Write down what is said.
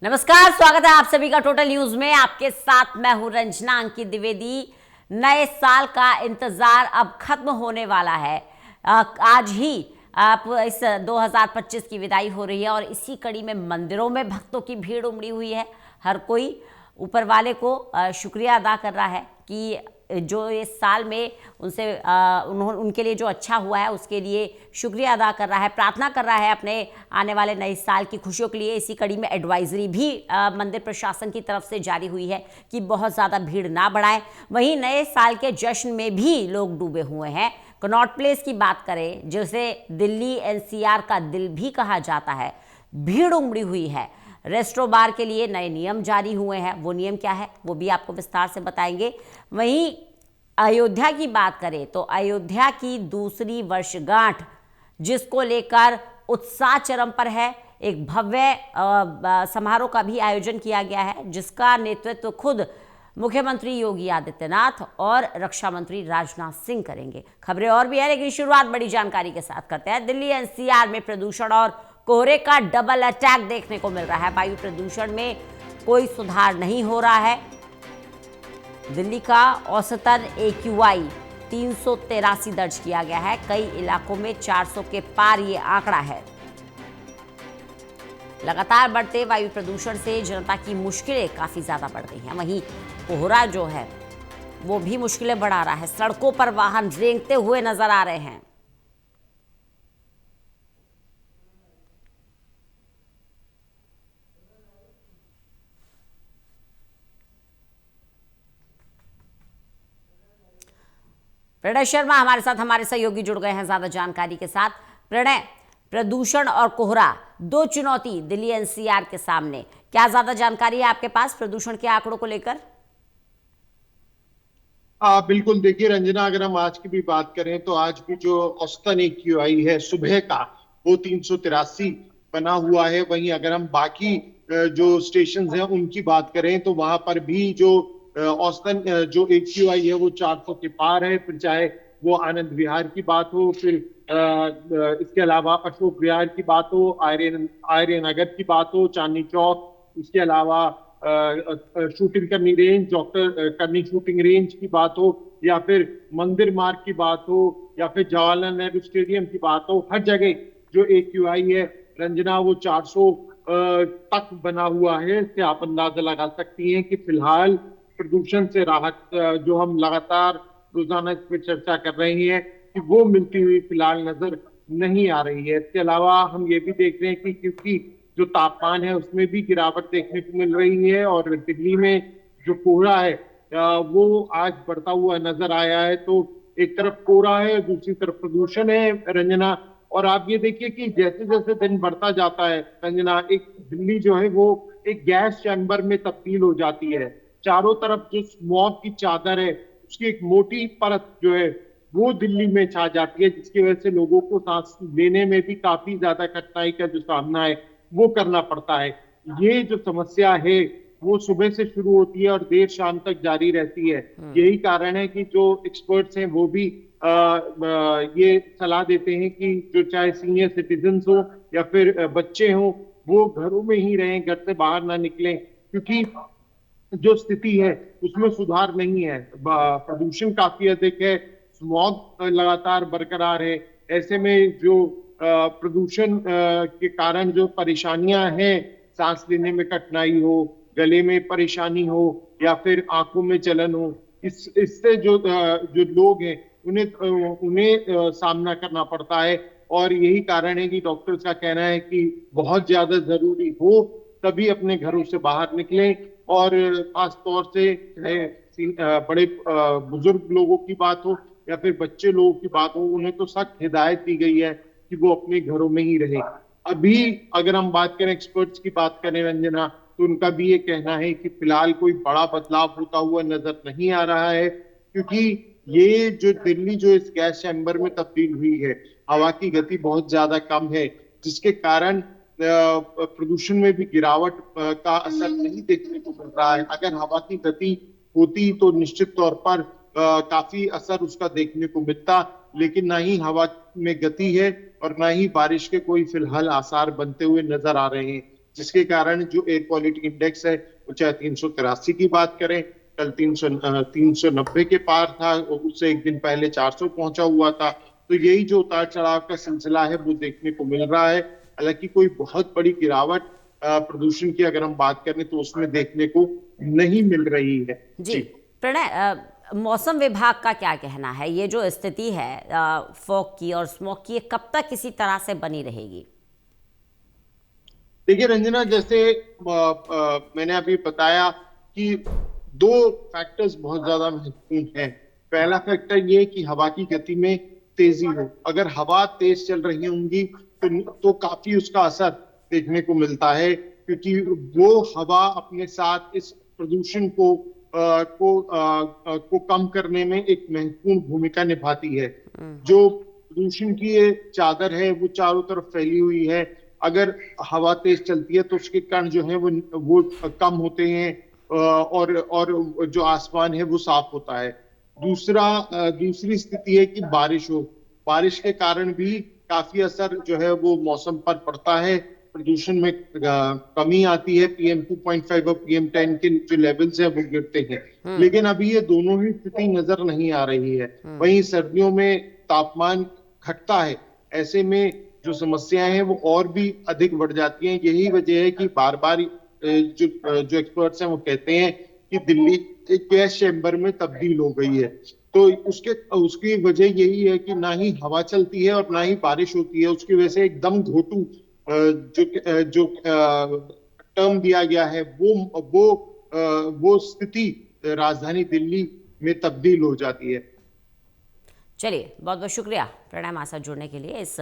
नमस्कार, स्वागत है आप सभी का टोटल न्यूज में। आपके साथ मैं हूं रंजना अंकित द्विवेदी। नए साल का इंतजार अब खत्म होने वाला है। आज ही आप इस 2025 की विदाई हो रही है और इसी कड़ी में मंदिरों में भक्तों की भीड़ उमड़ी हुई है। हर कोई ऊपर वाले को शुक्रिया अदा कर रहा है कि जो इस साल में उनके लिए जो अच्छा हुआ है उसके लिए शुक्रिया अदा कर रहा है, प्रार्थना कर रहा है अपने आने वाले नए साल की खुशियों के लिए। इसी कड़ी में एडवाइजरी भी मंदिर प्रशासन की तरफ से जारी हुई है कि बहुत ज़्यादा भीड़ ना बढ़ाएं। वहीं नए साल के जश्न में भी लोग डूबे हुए हैं। कनॉट प्लेस की बात करें, जिसे दिल्ली एनसीआर का दिल भी कहा जाता है, भीड़ उमड़ी हुई है। रेस्टोरेंट बार के लिए नए नियम जारी हुए हैं। वो नियम क्या है वो भी आपको विस्तार से बताएंगे। वहीं अयोध्या की बात करें तो अयोध्या की दूसरी वर्षगांठ, जिसको लेकर उत्साह चरम पर है, एक भव्य समारोह का भी आयोजन किया गया है, जिसका नेतृत्व खुद मुख्यमंत्री योगी आदित्यनाथ और रक्षा मंत्री राजनाथ सिंह करेंगे। खबरें और भी है, लेकिन शुरुआत बड़ी जानकारी के साथ करते हैं। दिल्ली एनसीआर में प्रदूषण और कोहरे का डबल अटैक देखने को मिल रहा है। वायु प्रदूषण में कोई सुधार नहीं हो रहा है। दिल्ली का औसतन AQI 383 दर्ज किया गया है। कई इलाकों में 400 के पार ये आंकड़ा है। लगातार बढ़ते वायु प्रदूषण से जनता की मुश्किलें काफी ज्यादा बढ़ रही हैं। वहीं कोहरा जो है वो भी मुश्किलें बढ़ा रहा है। सड़कों पर वाहन रेंगते हुए नजर आ रहे हैं। प्रणय शर्मा हमारे साथ, हमारे सहयोगी जुड़ गए हैं ज्यादा जानकारी के साथ। प्रणय, प्रदूषण और कोहरा, दो चुनौती दिल्ली एनसीआर के सामने, क्या ज्यादा जानकारी है आपके पास प्रदूषण के आंकड़ों को लेकर? बिल्कुल। देखिए रंजना, अगर हम आज की भी बात करें तो आज भी जो औसतन AQI है सुबह का, वो 383 बना हुआ है। वहीं अगर हम बाकी जो स्टेशन हैं उनकी बात करें तो वहां पर भी जो औसतन जो AQI है वो 400 के पार है। फिर चाहे वो आनंद विहार की बात हो, फिर इसके अलावा अशोक विहार की बात हो, आर्य नगर की बात हो, चांदनी चौक, इसके अलावा शूटिंग करनी रेंज, डॉक्टर करनी शूटिंग रेंज की बात हो, या फिर मंदिर मार्ग की बात हो, या फिर जवाहरलाल नेहरू स्टेडियम की बात हो, हर जगह जो AQI है रंजना वो 400 तक बना हुआ है। इससे आप अंदाजा लगा सकती हैं कि फिलहाल प्रदूषण से राहत जो हम लगातार रोजाना इस पर चर्चा कर रहे हैं कि वो मिलती हुई फिलहाल नजर नहीं आ रही है। इसके अलावा हम ये भी देख रहे हैं कि क्योंकि जो तापमान है उसमें भी गिरावट देखने को मिल रही है, और दिल्ली में जो कोहरा है वो आज बढ़ता हुआ नजर आया है। तो एक तरफ कोहरा है, दूसरी तरफ प्रदूषण है रंजना। और आप ये देखिए कि जैसे जैसे दिन बढ़ता जाता है रंजना, एक दिल्ली जो है वो एक गैस चैम्बर में तब्दील हो जाती है। चारों तरफ जो स्मॉग की चादर है उसकी एक मोटी परत जो है वो दिल्ली में छा जाती है, जिसकी वजह से लोगों को सांस लेने में भी काफी ज्यादा कठिनाई का जो सामना है वो करना पड़ता है। ये जो समस्या है वो सुबह से शुरू होती है और देर शाम तक जारी रहती है। यही कारण है कि जो एक्सपर्ट्स हैं वो भी ये सलाह देते हैं कि जो चाहे सीनियर सिटीजन हो या फिर बच्चे हों, वो घरों में ही रहें, घर से बाहर ना निकलें, क्योंकि जो स्थिति है उसमें सुधार नहीं है। प्रदूषण काफी अधिक है, स्मॉग लगातार बरकरार है। ऐसे में जो प्रदूषण के कारण जो परेशानियां हैं, सांस लेने में कठिनाई हो, गले में परेशानी हो, या फिर आंखों में जलन हो, इससे जो लोग हैं उन्हें सामना करना पड़ता है। और यही कारण है कि डॉक्टर्स का कहना है कि बहुत ज्यादा जरूरी हो तभी अपने घरों से बाहर निकलें। और खास तौर से बड़े बुजुर्ग लोगों की बात हो या फिर बच्चे लोगों की बात हो, उन्हें तो सख्त हिदायत दी गई है कि वो अपने घरों में ही रहे। अभी अगर हम बात करें, एक्सपर्ट्स की बात करें रंजना, तो उनका भी ये कहना है कि फिलहाल कोई बड़ा बदलाव होता हुआ नजर नहीं आ रहा है, क्योंकि ये जो दिल्ली जो इस गैस चैम्बर में तब्दील हुई है, हवा की गति बहुत ज्यादा कम है, जिसके कारण प्रदूषण में भी गिरावट का असर नहीं देखने को मिल रहा है। अगर हवा की गति होती तो निश्चित तौर पर काफी असर उसका देखने को मिलता, लेकिन ना ही हवा में गति है और ना ही बारिश के कोई फिलहाल आसार बनते हुए नजर आ रहे हैं। जिसके कारण जो एयर क्वालिटी इंडेक्स है वो चाहे 383 की बात करें, कल 390 के पार था, और उससे एक दिन पहले 400 पहुंचा हुआ था। तो यही जो उतार चढ़ाव का सिलसिला है वो देखने को मिल रहा है। हालांकि कोई बहुत बड़ी गिरावट प्रदूषण की अगर हम बात करें तो उसमें देखने को नहीं मिल रही है। जी प्रणय, मौसम विभाग का क्या कहना है, ये जो स्थिति है फॉग की और स्मोक की, ये कब तक किसी तरह से बनी रहेगी? देखिए रंजना, जैसे मैंने अभी बताया कि दो फैक्टर्स बहुत ज्यादा महत्वपूर्ण हैं। पहला फैक्टर ये कि हवा की गति में तेजी हो। अगर हवा तेज चल रही होंगी तो काफी उसका असर देखने को मिलता है, क्योंकि वो हवा अपने साथ इस प्रदूषण को कम करने में एक महत्वपूर्ण भूमिका निभाती है। जो प्रदूषण की ये चादर है वो चारों तरफ फैली हुई है। अगर हवा तेज चलती है तो उसके कण जो है वो कम होते हैं, और जो आसमान है वो साफ होता है। दूसरी स्थिति है कि बारिश हो। बारिश के कारण भी काफी असर जो है वो मौसम पर पड़ता है। प्रदूषण में कमी आती है, PM2.5 और PM10 के जो लेवल्स हैं वो गिरते हैं। लेकिन अभी ये दोनों ही स्थिति नजर नहीं आ रही है। वहीं सर्दियों में तापमान घटता है, ऐसे में जो समस्याएं हैं वो और भी अधिक बढ़ जाती हैं। यही वजह है कि बार बार जो एक्सपर्ट्स हैं वो कहते हैं कि दिल्ली एक गैस चैम्बर में तब्दील हो गई है। तो उसकी वजह यही है कि ना ही हवा चलती है और ना ही बारिश होती है। उसकी वजह से एकदम घोटू जो टर्म दिया गया है वो स्थिति राजधानी दिल्ली में तब्दील हो जाती है। चलिए, बहुत बहुत शुक्रिया प्रणय हमारे साथ जुड़ने के लिए इस